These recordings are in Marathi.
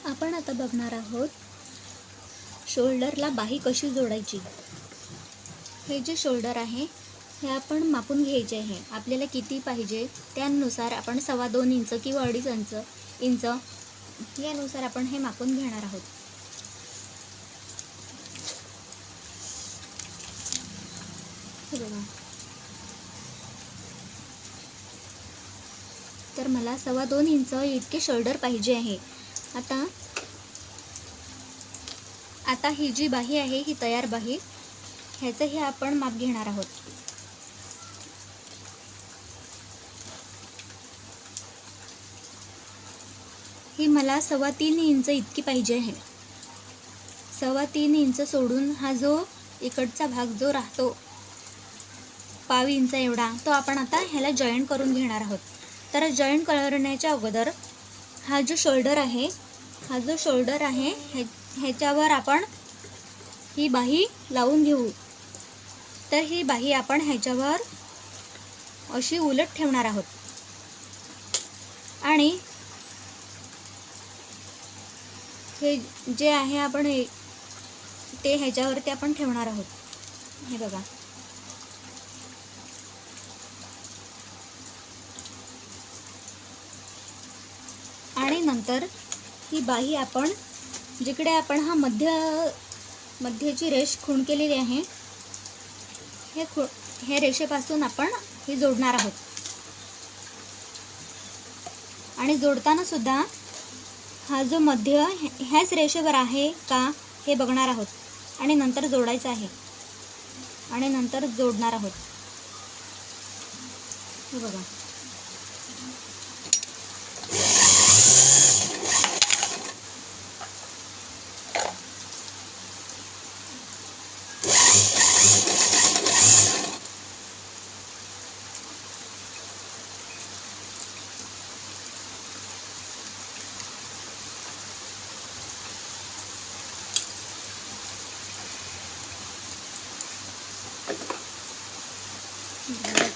आपण आता बघणार आहोत शोल्डरला बाही कशी जोडायची। हे जे शोल्डर आहे हे आपण मापून घ्यायचे आहे। आपल्याला किती पाहिजे त्यानुसार आपण 2.25 इंच किंवा 2.5 इंच यानुसार आपण हे मापून घेणार आहोत। हे बघा, तर मला 2.25 इंच इतके शोल्डर पाहिजे आहे। आता ही जी बाही आहे ही तयार बाही, ह्याचं हे आपण माप घेणार आहोत। ही मला 3.25 इंच इतकी पाहिजे आहे। 3.25 इंच सोडून हा जो इकडचा भाग जो राहतो 1/2 इंच एवढा, तो आपण आता ह्याला जॉईंट करून घेणार आहोत। तर जॉईंट करण्याच्या अगोदर हा जो शोल्डर आहे ह्याच्यावर आपण ही बाही लावून घेऊ। तर ही बाही आपण ह्याच्यावर अशी उलट ठेवणार आहोत आणि हे जे आहे आपण ते ह्याच्यावरती आपण ठेवणार आहोत। हे बघा, आणि नंतर ही बाही आपण जिकडे आपण हा मध्यची रेष खूण केलेली आहे हे रेषेपासून आपण ही जोडणार आहोत। आणि जोडताना सुद्धा हा जो मध्य ह्याच रेषेवर आहे का हे बघणार आहोत आणि नंतर जोडायचं आहे आणि नंतर जोडणार आहोत। हे बघा,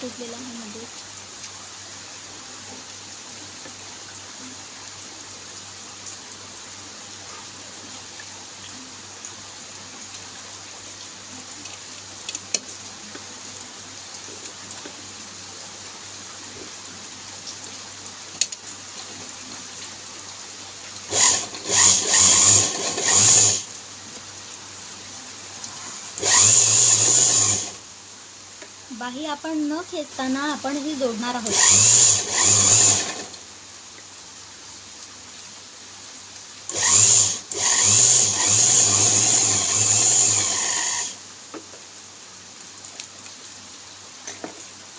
तुटलेला आहे मध्ये। बाही आपण न खेचताना आपण ही जोडणार आहोत।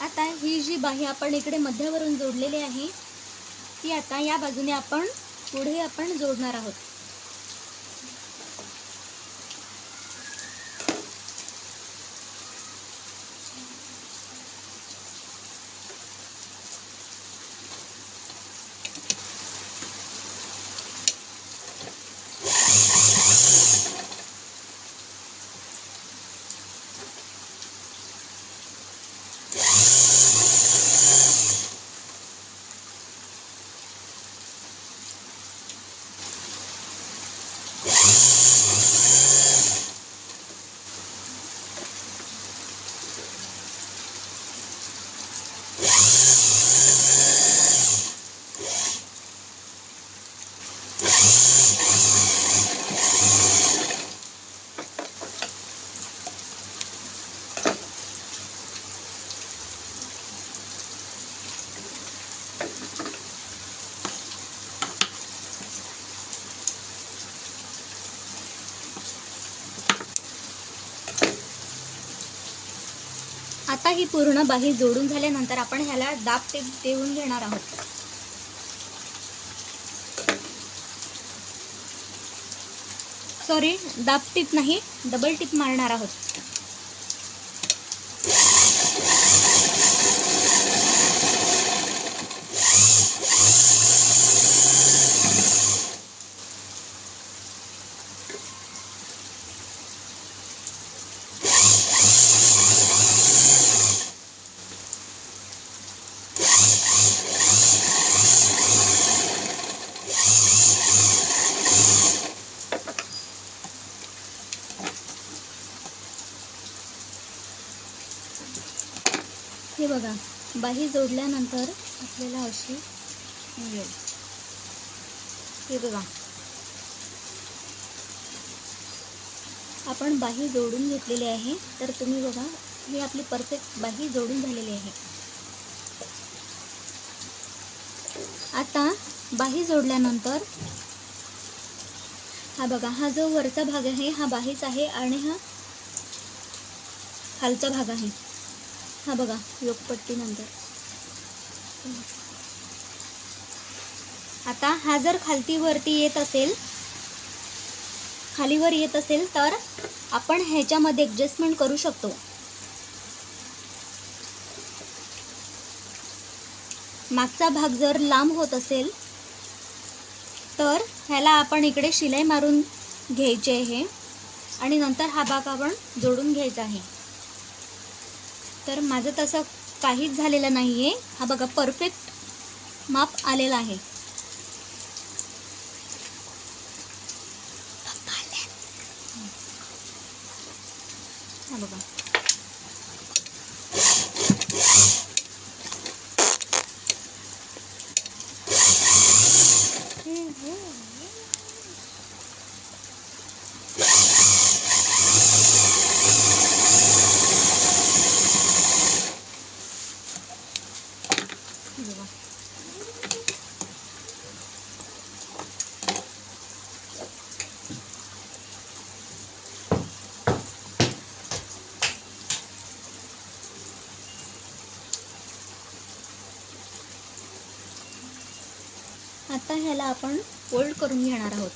आता ही जी बाही आपण इकडे मध्यावरून जोडलेली आहे ती आता या बाजूने आपण पुढे आपण जोडणार आहोत। आता ही पूर्ण बाही जोडून झाल्यानंतर आपण ह्याला दाब टीप देऊन घेणार आहोत। सॉरी, दाब टीप नाही, डबल टीप मारणार आहोत। हे बघा, बाही जोडल्यानंतर आपल्याला अशी मिळेल. हे बघा, आपण बाही जोडून घेतलेली आहे. तर तुम्ही बघा, ही आपली परफेक्ट बाही जोडून झालेली आहे. आता बाही जोडल्यानंतर हा बघा, हा जो वरचा भाग आहे हा बाहीच आहे आणि हा खालचा भाग आहे. हा बघा, योगपट्टीनंतर आता हा जर खालतीवरती येत असेल, खालीवर येत असेल तर आपण ह्याच्यामध्ये ॲडजस्टमेंट करू शकतो. मागचा भाग जर लांब होत असेल तर ह्याला आपण इकडे शिलाई मारून घ्यायची आहे आणि नंतर हा भाग आपण जोडून घ्यायचा आहे. तर माझं तसं काहीच झालेलं नाही आहे. हा बघा, परफेक्ट माप आलेला आहे. हा बघा, आता ह्याला आपण फोल्ड करून घेणार आहोत.